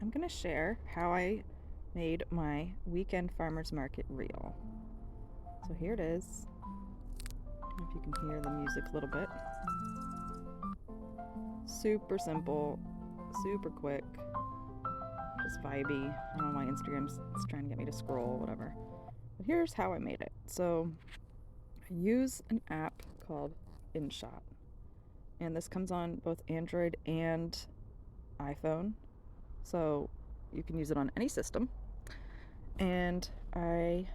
I'm going to share how I made my weekend farmer's market reel. So here it is. I don't know if you can hear the music a little bit. Super simple, super quick, just vibey. I don't know, my Instagram's trying to get me to scroll, whatever. But here's how I made it. So I use an app called InShot, and this comes on both Android and iPhone. So you can use it on any system. And let's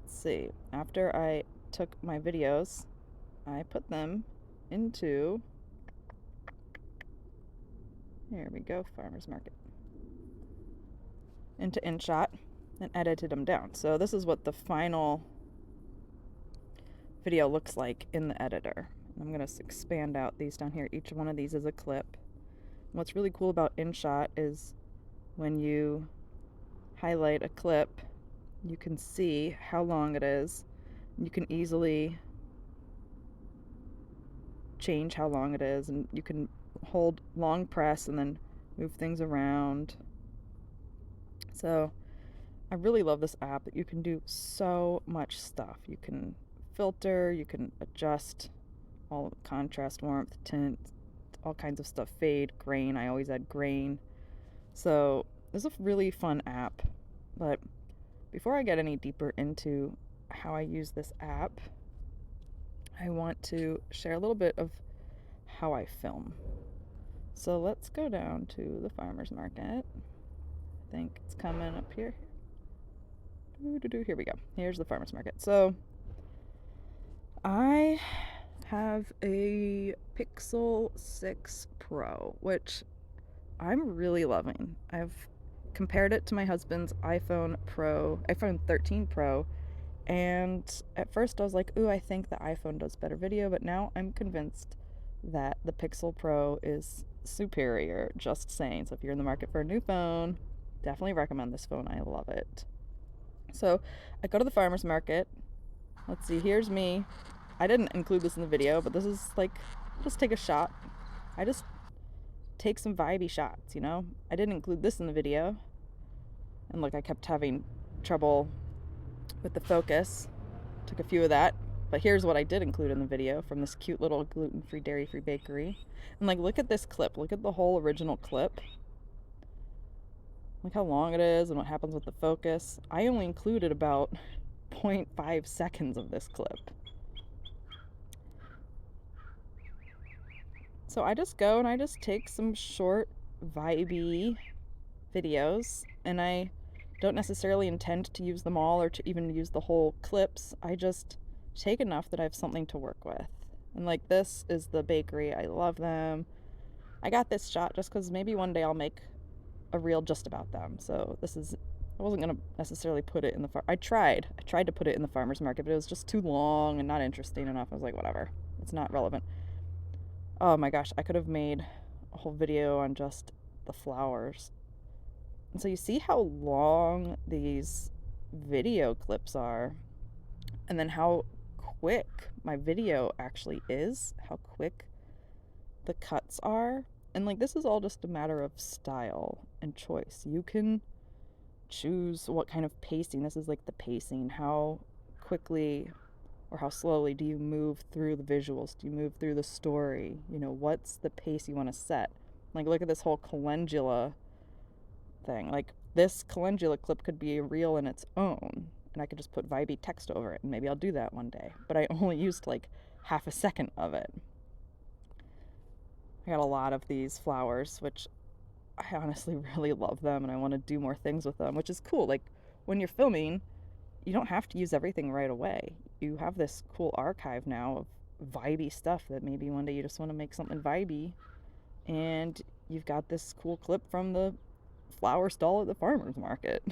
see, after I took my videos, I put them into, here we go, farmer's market, into InShot and edited them down. So this is what the final video looks like in the editor. I'm going to expand out these down here. Each one of these is a clip. What's really cool about InShot is when you highlight a clip, you can see how long it is. You can easily change how long it is, and you can hold long press and then move things around. So I really love this app. You can do so much stuff. You can filter, you can adjust all contrast, warmth, tint, all kinds of stuff, fade, grain. I always add grain. So this is a really fun app. But before I get any deeper into how I use this app, I want to share a little bit of how I film. So let's go down to the farmer's market. I think it's coming up here. Here we go. Here's the farmer's market. So I have a Pixel 6 Pro, which I'm really loving. I've compared it to my husband's iPhone 13 Pro, and at first I was like, ooh, I think the iPhone does better video, but now I'm convinced that the Pixel Pro is superior, just saying. So if you're in the market for a new phone, definitely recommend this phone. I love it. So I go to the farmer's market. Let's see, here's me. I didn't include this in the video, but this is like, just take a shot. I just take some vibey shots, you know? I didn't include this in the video. And look, I kept having trouble with the focus. Took a few of that. But here's what I did include in the video from this cute little gluten-free, dairy-free bakery. And like, look at this clip. Look at the whole original clip. Look how long it is and what happens with the focus. I only included about 0.5 seconds of this clip. So I just go and I just take some short, vibey videos, and I don't necessarily intend to use them all or to even use the whole clips. I just take enough that I have something to work with. And like, this is the bakery. I love them. I got this shot just because maybe one day I'll make a reel just about them. So this is, I wasn't going to necessarily put it in the I tried to put it in the farmer's market, but it was just too long and not interesting enough. I was like, whatever, it's not relevant. Oh my gosh, I could have made a whole video on just the flowers. And so you see how long these video clips are, and then how quick my video actually is, how quick the cuts are. And like, this is all just a matter of style and choice. You can choose what kind of pacing. This is like the pacing. How quickly or how slowly do you move through the visuals? Do you move through the story? You know, what's the pace you want to set? Like, look at this whole calendula thing. Like, this calendula clip could be a reel in its own, and I could just put vibey text over it, and maybe I'll do that one day. But I only used like half a second of it. I got a lot of these flowers, which I honestly really love them, and I want to do more things with them, which is cool. Like, when you're filming, you don't have to use everything right away. You have this cool archive now of vibey stuff that maybe one day you just want to make something vibey, and you've got this cool clip from the flower stall at the farmer's market.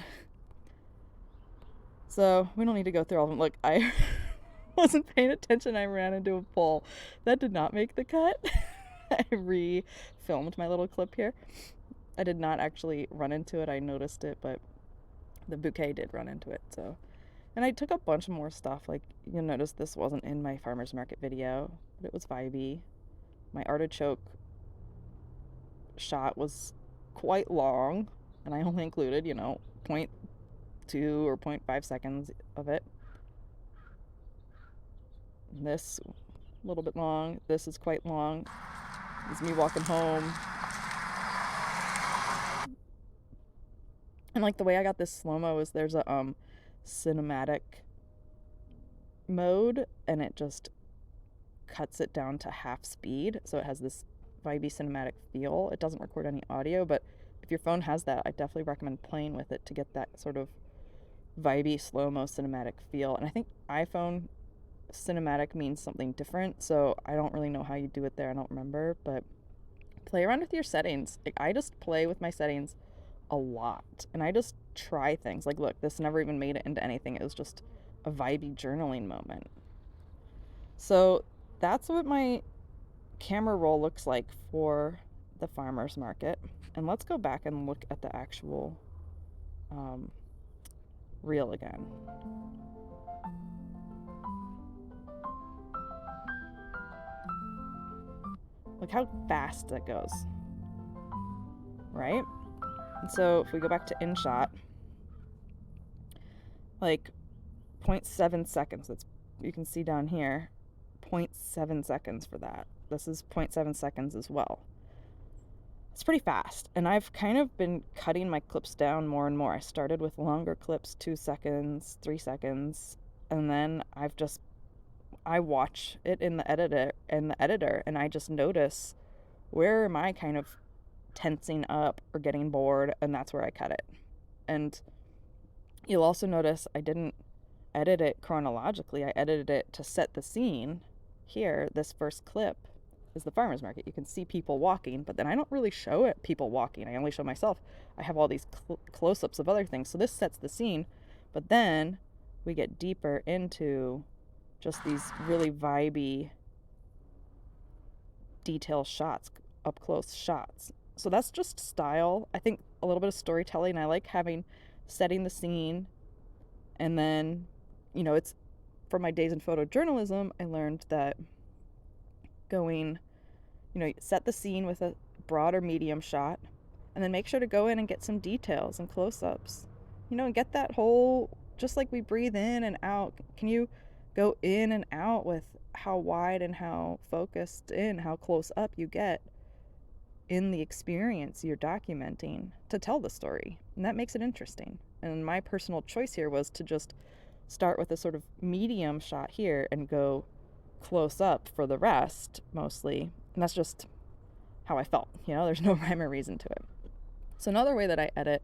So we don't need to go through all of them. Look, I wasn't paying attention. I ran into a pole. That did not make the cut. I re-filmed my little clip here. I did not actually run into it. I noticed it, but the bouquet did run into it. So, and I took a bunch more stuff. Like, you'll notice this wasn't in my farmer's market video, but it was vibey. My artichoke shot was quite long, and I only included, you know, 0.2 or 0.5 seconds of it. This a little bit long. This is quite long. This is me walking home. And like the way I got this slow-mo is there's a cinematic mode, and it just cuts it down to half speed, so it has this vibey cinematic feel. It doesn't record any audio, but if your phone has that, I definitely recommend playing with it to get that sort of vibey slow-mo cinematic feel. And I think iPhone cinematic means something different, so I don't really know how you do it there. I don't remember, but play around with your settings. Like, I just play with my settings a lot, and I just try things. Like, look, this never even made it into anything. It was just a vibey journaling moment. So that's what my camera roll looks like for the farmer's market. And let's go back and look at the actual reel again. Look how fast that goes, right? And so if we go back to InShot, like 0.7 seconds, that's, you can see down here, 0.7 seconds for that. This is 0.7 seconds as well. It's pretty fast, and I've kind of been cutting my clips down more and more. I started with longer clips, 2 seconds, 3 seconds, and then I watch it in the editor, and I just notice where am I kind of tensing up or getting bored, and that's where I cut it. And you'll also notice I didn't edit it chronologically. I edited it to set the scene. Here, this first clip is the farmer's market. You can see people walking, but then I don't really show it people walking. I only show myself. I have all these close-ups of other things. So this sets the scene, but then we get deeper into just these really vibey detail shots, up close shots. So that's just style. I think a little bit of storytelling. I like setting the scene, and then, you know, it's from my days in photojournalism, I learned that going, you know, set the scene with a broad or medium shot, and then make sure to go in and get some details and close-ups, you know, and get that whole, just like we breathe in and out, can you go in and out with how wide and how focused in, how close up you get in the experience you're documenting to tell the story. And that makes it interesting. And my personal choice here was to just start with a sort of medium shot here and go close up for the rest mostly. And that's just how I felt, you know, there's no rhyme or reason to it. So another way that I edit,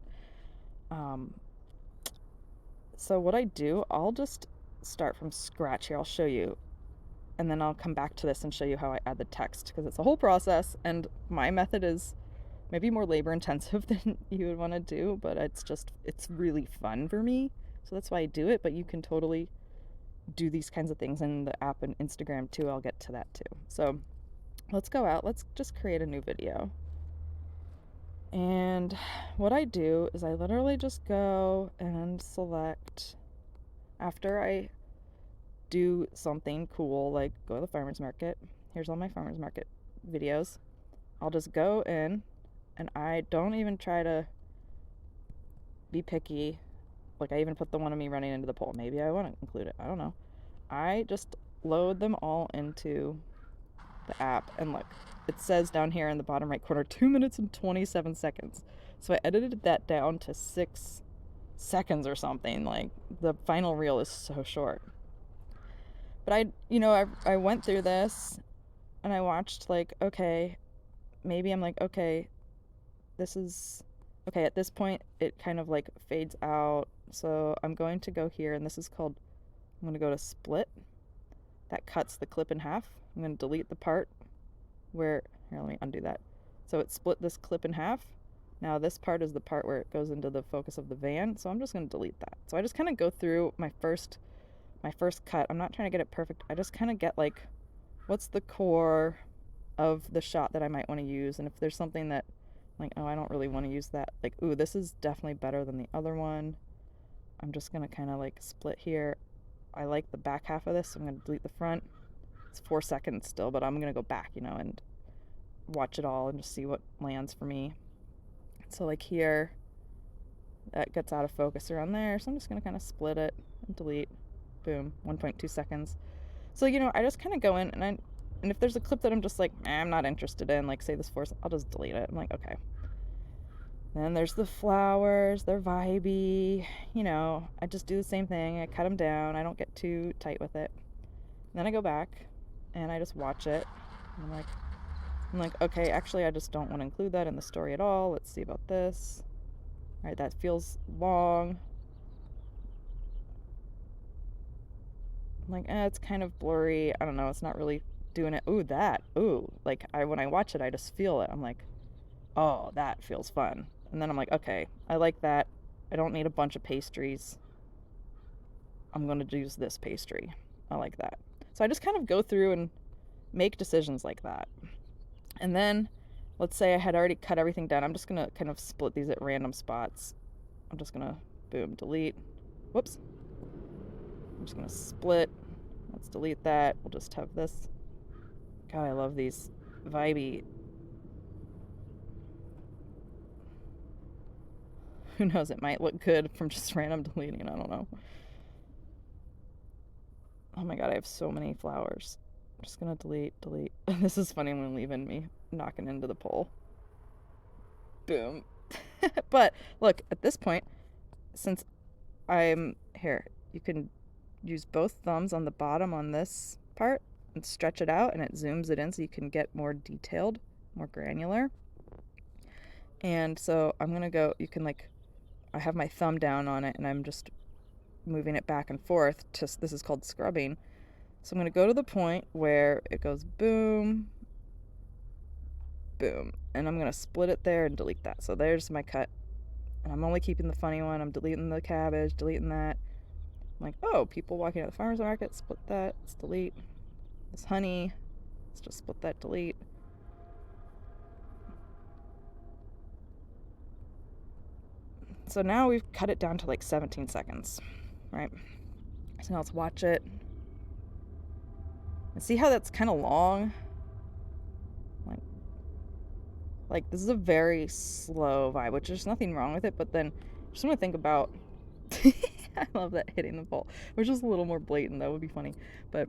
so what I do, I'll just start from scratch here. I'll show you, and then I'll come back to this and show you how I add the text, because it's a whole process, and my method is maybe more labor intensive than you would want to do, but it's really fun for me, so that's why I do it. But you can totally do these kinds of things in the app and Instagram too. I'll get to that too. So let's go out, let's just create a new video. And what I do is I literally just go and select, after I do something cool, like go to the farmer's market, here's all my farmer's market videos, I'll just go in, and I don't even try to be picky. Like, I even put the one of me running into the pole. Maybe I want to include it, I don't know. I just load them all into the app, and look, it says down here in the bottom right corner 2 minutes and 27 seconds. So I edited that down to 6 seconds or something. Like, the final reel is so short. But I went through this, and I watched, like, okay, maybe I'm like, okay, this is okay. At this point it kind of like fades out, so I'm going to go here, and this is called, I'm going to go to split. That cuts the clip in half. I'm going to delete the part where, here, let me undo that. So it split this clip in half. Now this part is the part where it goes into the focus of the van, so I'm just going to delete that. So I just kind of go through my first cut. I'm not trying to get it perfect. I just kind of get, like, what's the core of the shot that I might want to use, and if there's something that, like, oh, I don't really want to use that, like, ooh, this is definitely better than the other one, I'm just going to kind of, like, split here. I like the back half of this, so I'm going to delete the front. It's 4 seconds still, but I'm going to go back, you know, and watch it all and just see what lands for me. So like here, that gets out of focus around there, so I'm just going to kind of split it and delete. Boom, 1.2 seconds. So, you know, I just kind of go in and if there's a clip that I'm just like, I'm not interested in, like say this forest, I'll just delete it. I'm like, okay. Then there's the flowers, they're vibey, you know, I just do the same thing. I cut them down, I don't get too tight with it. And then I go back and I just watch it. And I'm like, okay, actually I just don't want to include that in the story at all. Let's see about this. All right, that feels long. I'm like, it's kind of blurry. I don't know, it's not really doing it. Ooh, like when I watch it, I just feel it. I'm like, oh, that feels fun. And then I'm like, okay, I like that. I don't need a bunch of pastries. I'm going to use this pastry. I like that. So I just kind of go through and make decisions like that. And then let's say I had already cut everything down. I'm just going to kind of split these at random spots. I'm just going to, boom, delete. Whoops. I'm just going to split. Let's delete that. We'll just have this. God, I love these vibey. Who knows, it might look good from just random deleting. I don't know. Oh my god, I have so many flowers. I'm just gonna delete. This is funny when leaving me knocking into the pole. Boom. But look, at this point, since I'm here, you can use both thumbs on the bottom on this part and stretch it out, and it zooms it in so you can get more detailed, more granular. And so I'm gonna go, you can like, I have my thumb down on it and I'm just moving it back and forth. This is called scrubbing. So I'm going to go to the point where it goes boom, boom, and I'm going to split it there and delete that. So there's my cut. And I'm only keeping the funny one. I'm deleting the cabbage, deleting that. I'm like, oh, people walking out of the farmer's market, split that, let's delete. This honey, let's just split that, delete. So now we've cut it down to like 17 seconds, right? So now let's watch it. And see how that's kind of long? Like this is a very slow vibe, which there's nothing wrong with it, but then I just want to think about I love that hitting the pole, which is a little more blatant. That would be funny. But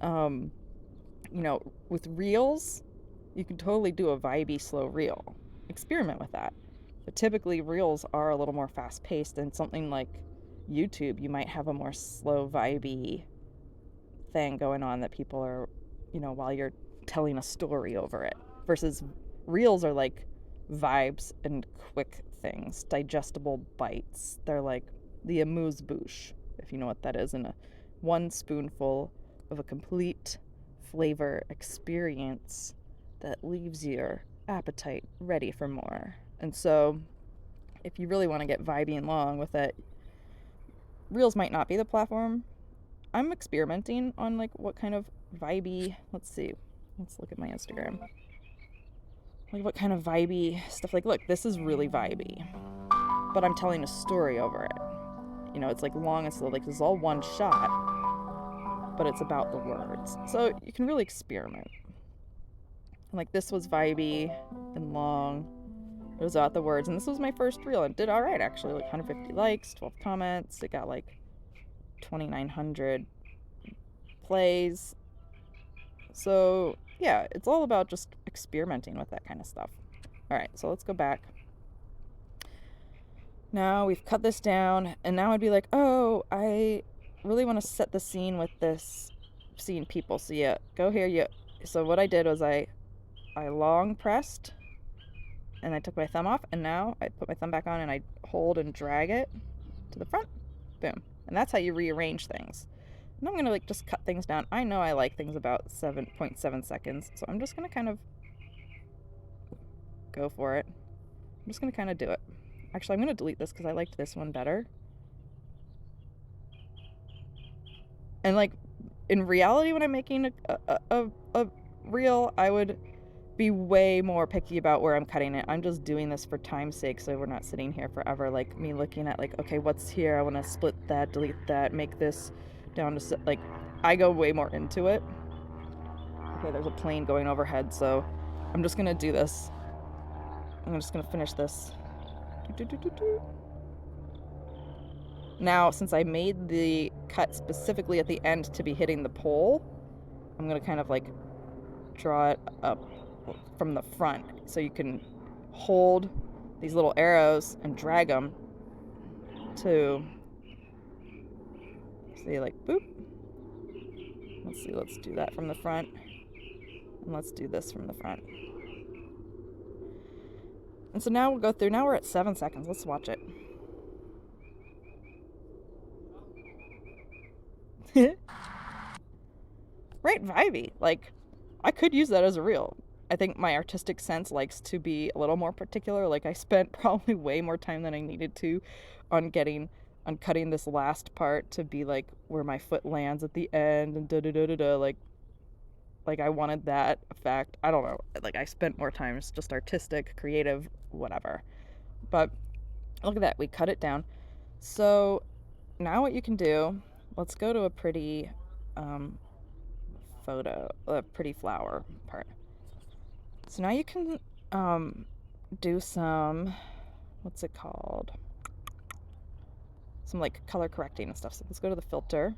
you know, with reels, you can totally do a vibey slow reel. Experiment with that. But typically reels are a little more fast paced, and something like YouTube, you might have a more slow vibey thing going on that people are, you know, while you're telling a story over it. Versus reels are like vibes and quick things, digestible bites. They're like the amuse-bouche, if you know what that is, in a one spoonful of a complete flavor experience that leaves your appetite ready for more. And so if you really want to get vibey and long with it, reels might not be the platform. I'm experimenting on like what kind of vibey, let's look at my Instagram. Like what kind of vibey stuff. Like, look, this is really vibey, but I'm telling a story over it. You know, it's like long and slow. Like this is all one shot, but it's about the words. So you can really experiment. Like this was vibey and long. It was about the words, and this was my first reel. It did all right actually. Like 150 likes, 12 comments. It got like 2,900 plays. So yeah, it's all about just experimenting with that kind of stuff. All right, so let's go back. Now we've cut this down, and now I'd be like, oh, I really want to set the scene with this seeing people. So yeah, go here. So what I did was I long pressed, and I took my thumb off, and now I put my thumb back on, and I hold and drag it to the front. Boom. And that's how you rearrange things. And I'm going to like just cut things down. I know I like things about 7.7 seconds, so I'm just going to kind of go for it. I'm just going to kind of do it. Actually, I'm going to delete this because I liked this one better. And like in reality, when I'm making a reel, I would be way more picky about where I'm cutting it. I'm just doing this for time's sake, so we're not sitting here forever, like me looking at like, okay, what's here? I want to split that, delete that, make this down to like, I go way more into it. Okay, there's a plane going overhead, so I'm just gonna do this. I'm just gonna finish this. Now, since I made the cut specifically at the end to be hitting the pole, I'm gonna kind of like draw it up from the front so you can hold these little arrows and drag them to see, like, boop. Let's see, let's do that from the front, and let's do this from the front. And so now we'll go through. Now we're at 7 seconds. Let's watch it. Right, vibey. Like, I could use that as a reel. I think my artistic sense likes to be a little more particular. Like, I spent probably way more time than I needed to on cutting this last part to be like where my foot lands at the end and da da da da da. Like I wanted that effect. I don't know. Like, I spent more time. It's just artistic, creative, whatever. But look at that. We cut it down. So now what you can do, let's go to a pretty photo, a pretty flower part. So now you can do some, what's it called? Some like color correcting and stuff. So let's go to the filter.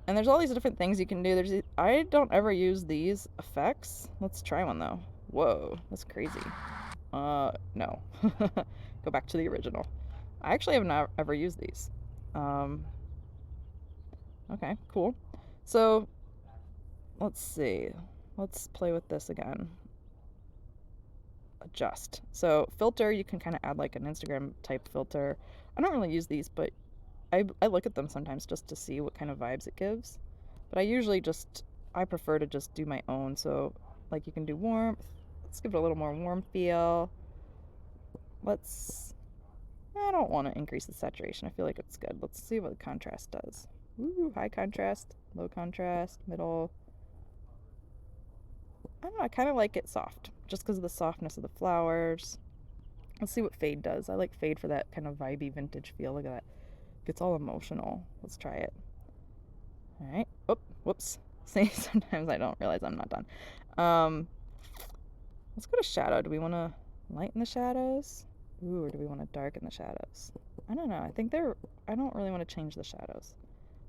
And there's all these different things you can do. I don't ever use these effects. Let's try one though. Whoa, that's crazy. No. Go back to the original. I actually have not ever used these. Okay, cool. So let's see. Let's play with this again. Adjust. So filter, you can kind of add like an Instagram type filter. I don't really use these, but I look at them sometimes just to see what kind of vibes it gives. But I prefer to just do my own. So like you can do warmth. Let's give it a little more warm feel. I don't want to increase the saturation. I feel like it's good. Let's see what the contrast does. Ooh, high contrast, low contrast, middle. I don't know, I kind of like it soft, just because of the softness of the flowers. Let's see what fade does. I like fade for that kind of vibey vintage feel. Look at that. It gets all emotional. Let's try it. All right. Oh, whoops. See, sometimes I don't realize I'm not done. Let's go to shadow. Do we want to lighten the shadows? Ooh, or do we want to darken the shadows? I don't know. I don't really want to change the shadows.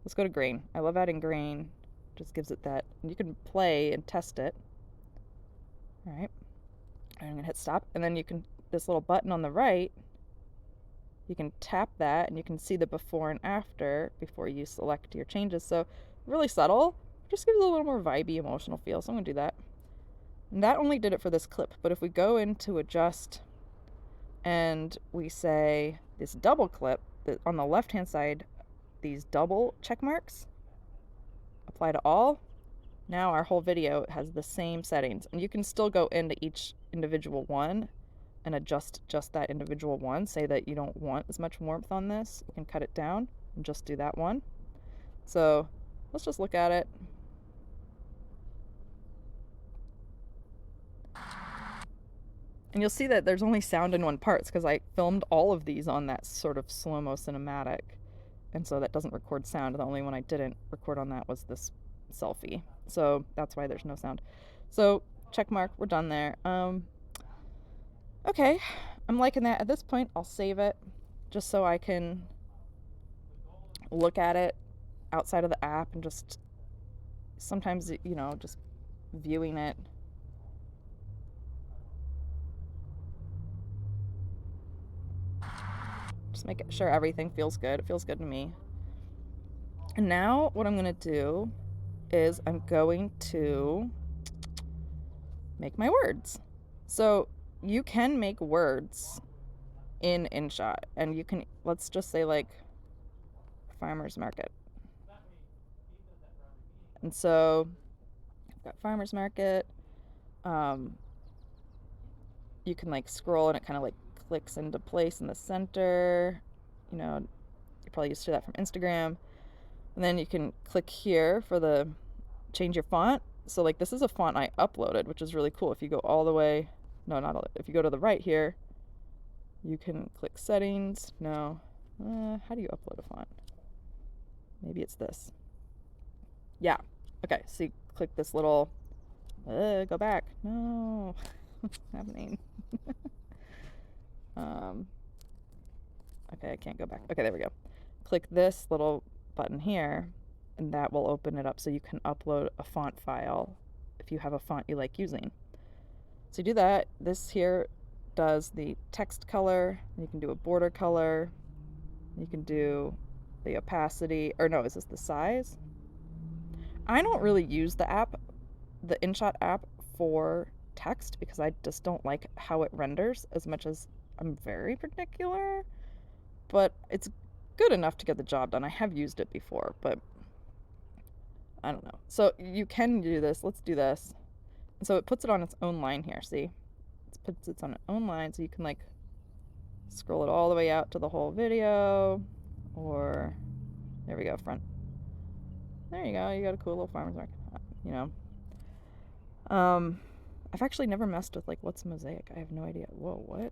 Let's go to grain. I love adding grain. Just gives it that. You can play and test it. All right. I'm going to hit stop. And then this little button on the right, you can tap that and you can see the before and after before you select your changes. So really subtle. Just gives it a little more vibey, emotional feel. So I'm going to do that. And that only did it for this clip. But if we go into adjust and we say this double clip, on the left-hand side, these double check marks, apply to all. Now our whole video has the same settings, and you can still go into each individual one and adjust just that individual one. Say that you don't want as much warmth on this, you can cut it down and just do that one. So let's just look at it. And you'll see that there's only sound in one part because I filmed all of these on that sort of slow-mo cinematic, and so that doesn't record sound. The only one I didn't record on that was this selfie, so that's why there's no sound. So check mark, we're done there. Okay, I'm liking that. At this point I'll save it just so I can look at it outside of the app, and just sometimes, just viewing it. Just make sure everything feels good. It feels good to me. And now what I'm going to do is I'm going to make my words. So you can make words in InShot, and you can, let's just say like farmer's market. And so I've got farmer's market. You can like scroll and it kind of like clicks into place in the center. You're probably used to that from Instagram. And then you can click here for change your font. So like this is a font I uploaded, which is really cool. If you go all the way, no, not all, if you go to the right here, you can click settings. No, how do you upload a font? Maybe it's this. Yeah. Okay, so you click this little Go back. No. What's happening? Okay, I can't go back. Okay, there we go. Click this little button here, and that will open it up so you can upload a font file if you have a font you like using. So you do that. This here does the text color. You can do a border color. You can do the opacity, or no, is this the size? I don't really use the app, the InShot app, for text because I just don't like how it renders as much as I'm very particular, but it's good enough to get the job done. I have used it before, but I don't know. So you can do this. Let's do this. And so it puts it on its own line here, see? It puts it on its own line so you can like scroll it all the way out to the whole video, or there we go, front. There you go. You got a cool little farmer's market, you know. I've actually never messed with like what's mosaic. I have no idea. Whoa, what?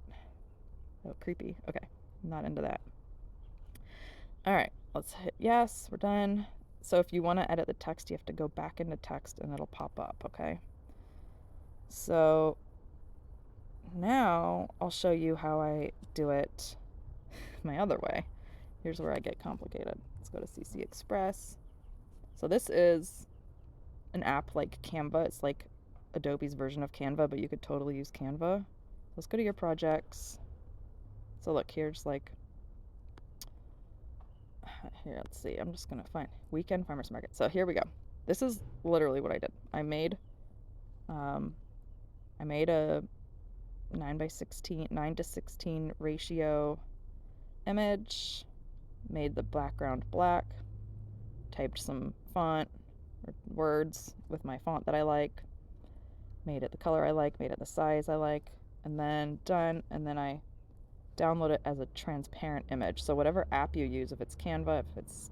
Oh, creepy. Okay, I'm not into that. All right, let's hit yes. We're done. So if you want to edit the text, you have to go back into text and it'll pop up. Okay. So now I'll show you how I do it my other way. Here's where I get complicated. Let's go to CC Express. So this is an app like Canva. It's like Adobe's version of Canva, but you could totally use Canva. Let's go to your projects. So look, here's like, here, let's see. I'm just going to find Weekend Farmers Market. So here we go. This is literally what I did. I made a 9 to 16 ratio image, made the background black, typed some font or words with my font that I like, made it the color I like, made it the size I like, and then done, and then I download it as a transparent image. So whatever app you use, if it's Canva, if it's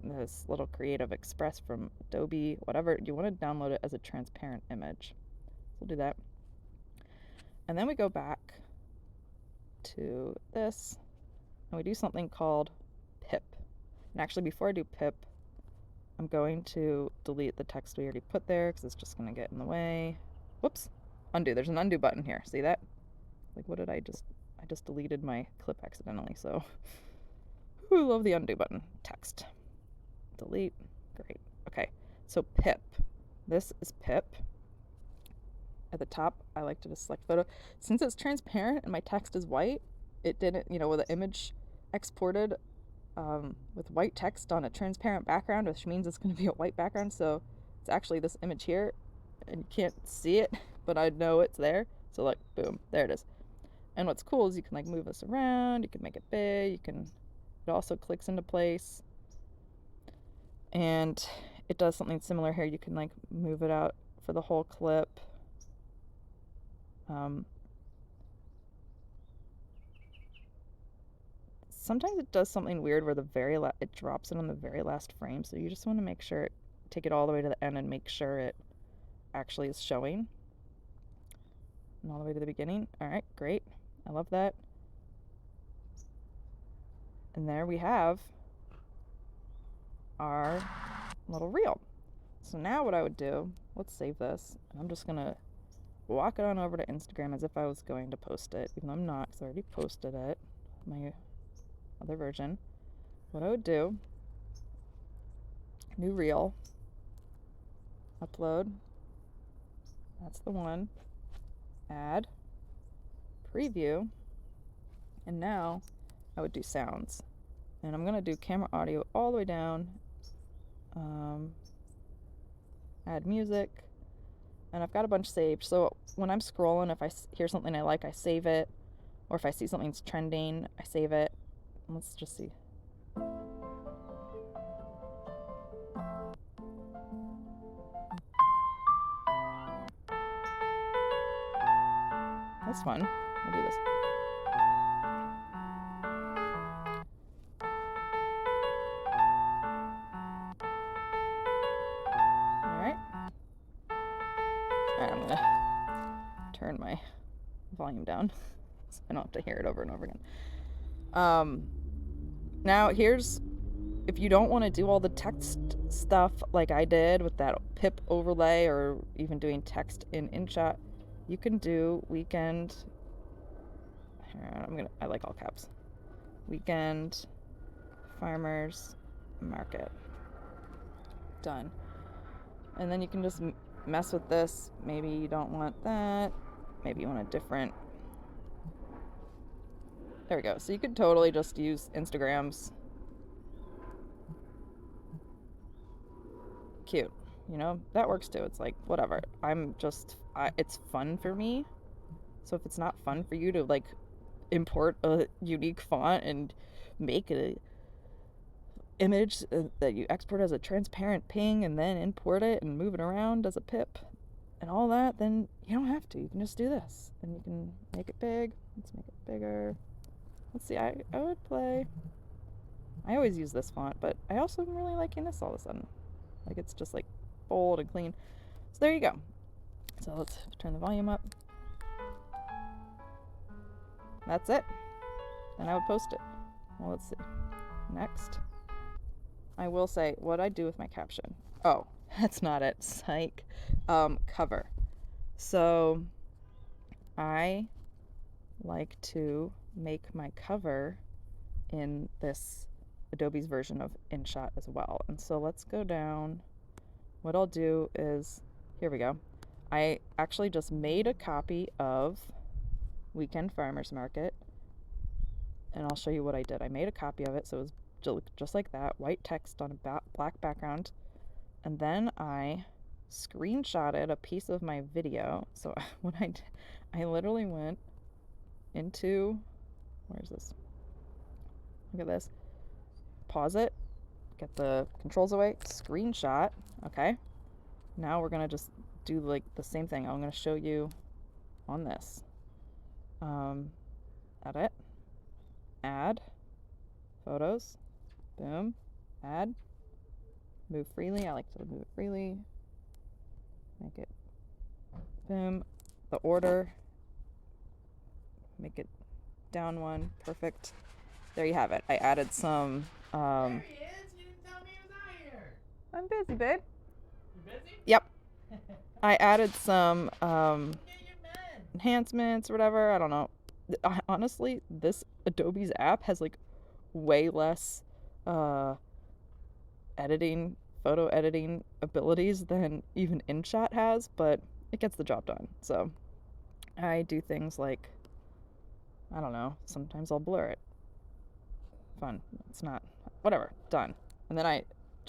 this little Creative Express from Adobe, whatever, you want to download it as a transparent image. So we'll do that. And then we go back to this, and we do something called pip. And actually, before I do pip, I'm going to delete the text we already put there because it's just going to get in the way. Whoops. Undo. There's an undo button here. See that? Like, what did I just deleted my clip accidentally, so ooh, love the undo button. Text. Delete. Great. Okay. So pip. This is pip. At the top, I like to just select photo. Since it's transparent and my text is white, it didn't, with the image exported with white text on a transparent background, which means it's going to be a white background. So it's actually this image here, and you can't see it, but I know it's there. So like, boom, there it is. And what's cool is you can like move this around, you can make it big, it also clicks into place. And it does something similar here. You can like move it out for the whole clip. Sometimes it does something weird where it drops it on the very last frame. So you just want to make sure take it all the way to the end and make sure it actually is showing. And all the way to the beginning. All right, great. I love that. And there we have our little reel. So now what I would do, let's save this. I'm just going to walk it on over to Instagram as if I was going to post it, even though I'm not because I already posted it, my other version. What I would do, new reel, upload, that's the one, add, preview, and now I would do sounds. And I'm going to do camera audio all the way down, add music, and I've got a bunch saved. So when I'm scrolling, if I hear something I like, I save it, or if I see something's trending, I save it. Let's just see. That's fun. We'll do this. Alright. Alright, I'm gonna turn my volume down so I don't have to hear it over and over again. Now here's if you don't want to do all the text stuff like I did with that pip overlay, or even doing text in InShot, you can do weekend. I like all caps. Weekend farmers market. Done. And then you can just mess with this. Maybe you don't want that. Maybe you want a different. There we go. So you could totally just use Instagram's. Cute. You know, that works too. It's like, whatever. It's fun for me. So if it's not fun for you to like import a unique font and make a image that you export as a transparent ping and then import it and move it around as a pip and all that, then you don't have to. You can just do this. And you can make it big. Let's make it bigger. Let's see, I would play. I always use this font, but I also am really liking this all of a sudden. Like, it's just like bold and clean. So there you go. So let's turn the volume up. That's it. And I would post it. Well, let's see. Next. I will say what I do with my caption. Oh, that's not it. Psych. Cover. So I like to make my cover in this Adobe's version of InShot as well. And so let's go down. What I'll do is, here we go. I actually just made a copy of Weekend Farmers Market, and I'll show you what I did. I made a copy of it, so it was just like that, white text on a black background, and then I screenshotted a piece of my video. So what I did, I literally went into, where's this? Look at this. Pause it, get the controls away, screenshot. Okay, now we're gonna just do like the same thing. I'm gonna show you on this. Edit, add, photos, boom, add, move freely. I like to move it freely. Make it, boom, the order, make it down one, perfect. There you have it. I added some. There he is. You didn't tell me he was out here. I'm busy, babe. You busy? Yep. I added some Yeah, enhancements or whatever. I don't know. Honestly, this Adobe's app has like way less photo editing abilities than even InShot has, but it gets the job done. So I do things like, I don't know, sometimes I'll blur it. Fun. It's not, whatever, done. And then I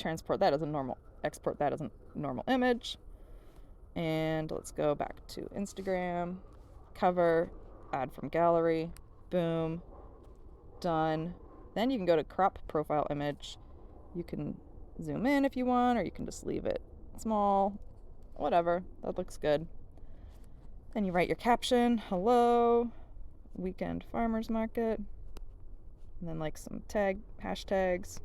export that as a normal image. And let's go back to Instagram, cover, add from gallery, boom, done. Then you can go to crop profile image. You can zoom in if you want, or you can just leave it small, whatever, that looks good. Then you write your caption, hello, Weekend Farmers Market, and then like some hashtags,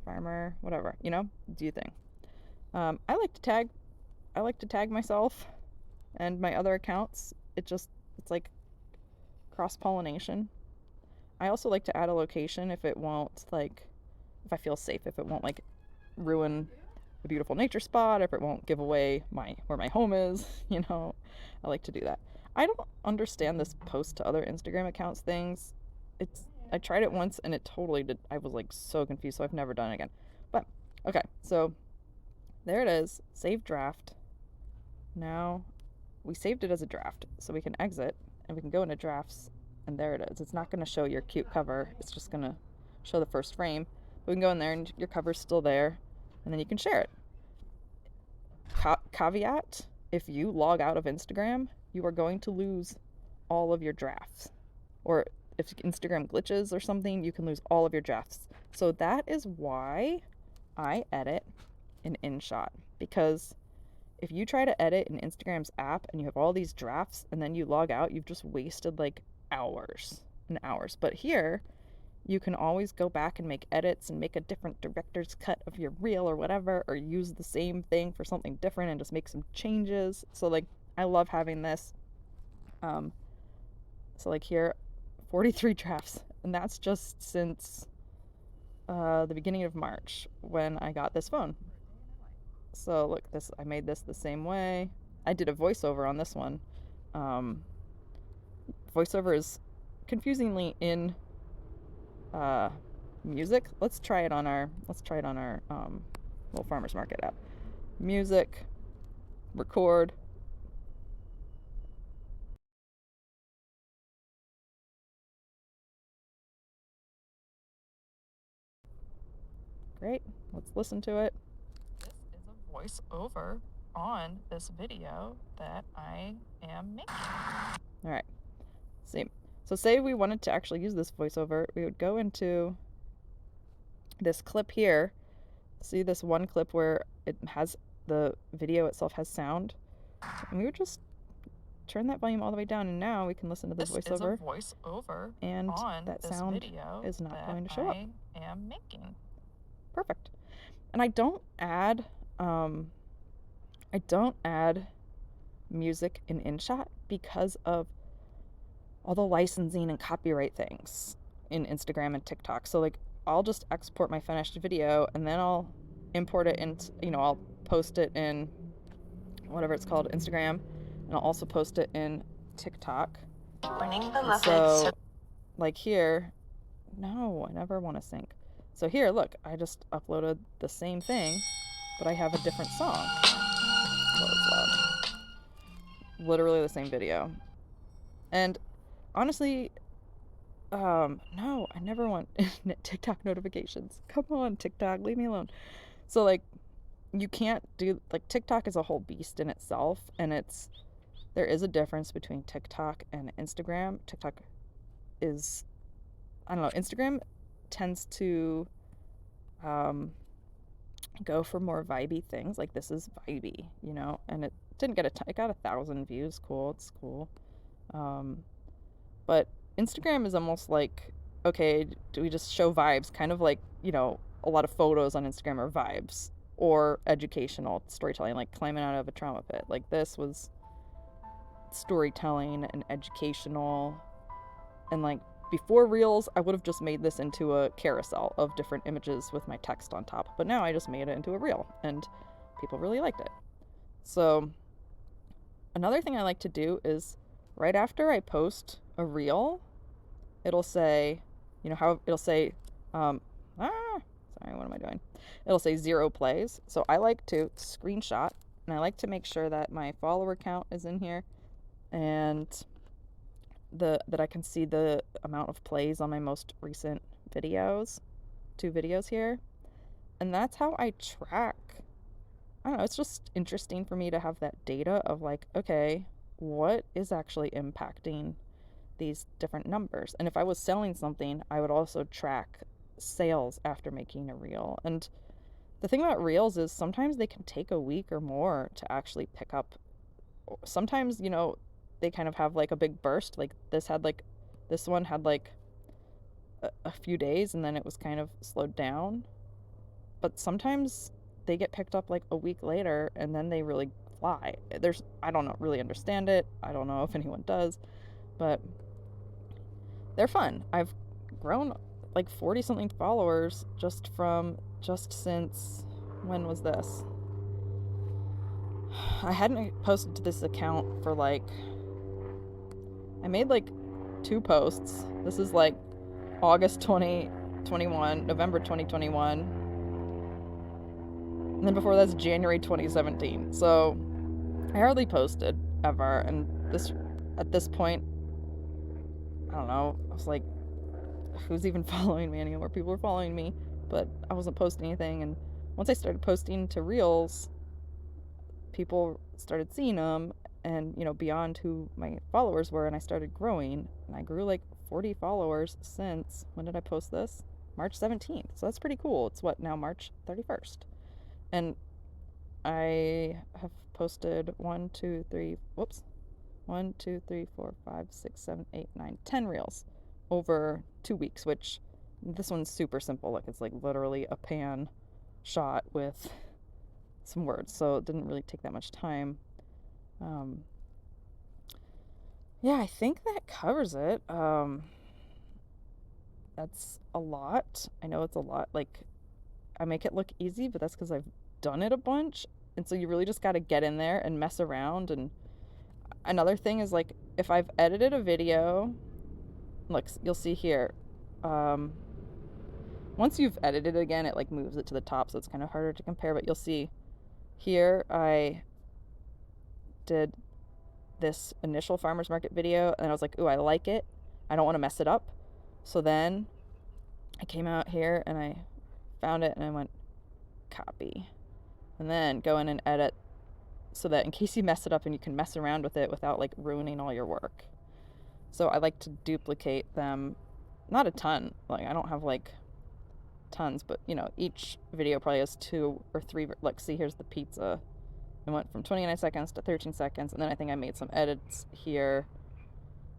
farmer, whatever, you know, do your thing. I like to tag myself and my other accounts. It's like cross-pollination. I also like to add a location if I feel safe, if it won't like ruin a beautiful nature spot, if it won't give away where my home is, you know. I like to do that. I don't understand this post to other Instagram accounts things. I tried it once and it totally did. I was like so confused, so I've never done it again. But okay, so there it is, save draft. Now we saved it as a draft, so we can exit and we can go into drafts, and there it is. It's not going to show your cute cover, it's just going to show the first frame. We can go in there and your cover's still there, and then you can share it. Caveat, if you log out of Instagram, you are going to lose all of your drafts. Or if Instagram glitches or something, you can lose all of your drafts. So that is why I edit in InShot, because if you try to edit in Instagram's app and you have all these drafts and then you log out, you've just wasted like hours and hours. But here, you can always go back and make edits and make a different director's cut of your reel or whatever, or use the same thing for something different and just make some changes. So like, I love having this. So like here, 43 drafts, and that's just since the beginning of March when I got this phone. So look, this I made this the same way. I did a voiceover on this one. Um, voiceover is confusingly in uh, music. Let's try it on our little farmers market app. Music, record. Great. Let's listen to it. This is a voiceover on this video that I am making. All right. See. So say we wanted to actually use this voiceover, we would go into this clip here. See this one clip where it has the video itself has sound, and we would just turn that volume all the way down, and now we can listen to the voiceover. This is a voiceover and on that sound video is not going to show up. I am making. Perfect. And I don't add music in InShot because of all the licensing and copyright things in Instagram and TikTok. So like I'll just export my finished video and then I'll import it into, I'll post it in whatever it's called, Instagram, and I'll also post it in TikTok. So like here, no, I never want to sync. So here, look, I just uploaded the same thing, but I have a different song. Well, it's loud. Literally the same video. And honestly, no, I never want TikTok notifications. Come on, TikTok, leave me alone. So like, you can't do, like, TikTok is a whole beast in itself, and there is a difference between TikTok and Instagram. TikTok is, I don't know, Instagram tends to go for more vibey things. Like this is vibey, and it didn't get it got 1,000 views. Cool, it's cool. But Instagram is almost like, okay, do we just show vibes? Kind of like, a lot of photos on Instagram are vibes, or educational storytelling, like climbing out of a trauma pit. Like this was storytelling and educational. And like before Reels, I would have just made this into a carousel of different images with my text on top. But now I just made it into a Reel, and people really liked it. So another thing I like to do is right after I post a Reel, it'll say, it'll say, sorry, what am I doing? It'll say 0 plays. So I like to screenshot, and I like to make sure that my follower count is in here, and that I can see the amount of plays on my most recent videos, 2 videos here. And that's how I track. I don't know, it's just interesting for me to have that data of like, okay, what is actually impacting these different numbers? And if I was selling something, I would also track sales after making a reel. And the thing about reels is sometimes they can take a week or more to actually pick up. Sometimes, they kind of have like a big burst. Like this one had like a few days, and then it was kind of slowed down. But sometimes they get picked up like a week later, and then they really fly. I don't really understand it. I don't know if anyone does, but they're fun. I've grown like 40 something followers just since, when was this? I hadn't posted to this account for like, I made like 2 posts. This is like August 2021, November 2021. And then before that's January 2017. So I hardly posted ever. And at this point, I don't know, I was like, who's even following me anymore? People were following me, but I wasn't posting anything. And once I started posting to Reels, people started seeing them, and beyond who my followers were, and I started growing, and I grew like 40 followers since, when did I post this? March 17th. So that's pretty cool. It's what now, March 31st. And I have posted 1 2 3 1 2 3 4 5 6 7 8 9 10 reels over 2 weeks, which this one's super simple. Like it's like literally a pan shot with some words, so it didn't really take that much time. Yeah, I think that covers it. That's a lot. I know it's a lot. Like, I make it look easy, but that's because I've done it a bunch. And so you really just got to get in there and mess around. And another thing is, like, if I've edited a video, look, you'll see here. Um, Once you've edited it again, it like moves it to the top, so it's kind of harder to compare. But you'll see here I did this initial farmers market video, and I was like, ooh, I like it. I don't want to mess it up. So then I came out here and I found it and I went copy, and then go in and edit so that in case you mess it up and you can mess around with it without like ruining all your work. So I like to duplicate them, not a ton. Like I don't have like tons, but you know, each video probably has 2 or 3. Like, see, here's the pizza. It went from 29 seconds to 13 seconds, and then I think I made some edits here.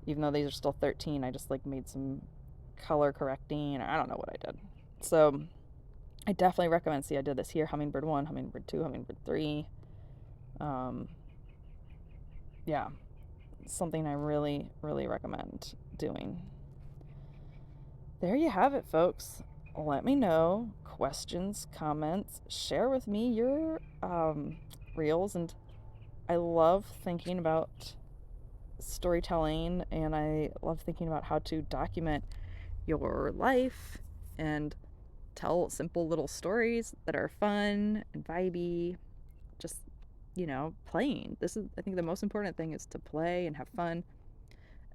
Even though these are still 13, I just like made some color correcting, or I don't know what I did. So I definitely recommend. See, I did this here: hummingbird 1, hummingbird 2, hummingbird 3. Um, yeah, something I really, really recommend doing. There you have it, folks. Let me know questions, comments, share with me your reels. And I love thinking about storytelling, and I love thinking about how to document your life and tell simple little stories that are fun and vibey. Just, playing. This is, I think, the most important thing is to play and have fun.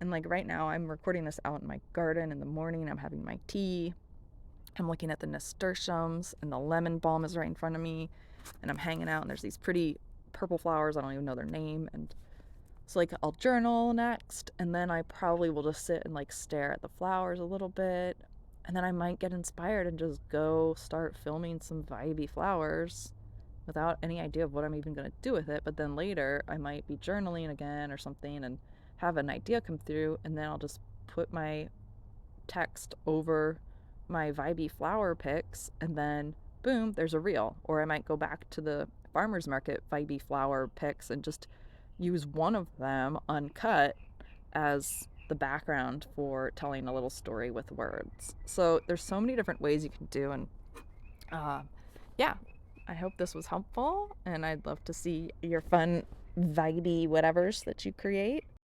And like right now, I'm recording this out in my garden in the morning. I'm having my tea. I'm looking at the nasturtiums, and the lemon balm is right in front of me. And I'm hanging out, and there's these pretty purple flowers. I don't even know their name. And so, like, I'll journal next, and then I probably will just sit and like stare at the flowers a little bit. And then I might get inspired and just go start filming some vibey flowers without any idea of what I'm even going to do with it. But then later, I might be journaling again or something and have an idea come through, and then I'll just put my text over my vibey flower pics, and then boom, there's a reel. Or I might go back to the farmer's market vibey flower pics and just use one of them uncut as the background for telling a little story with words. So there's so many different ways you can do. And yeah, I hope this was helpful, and I'd love to see your fun vibey whatevers that you create.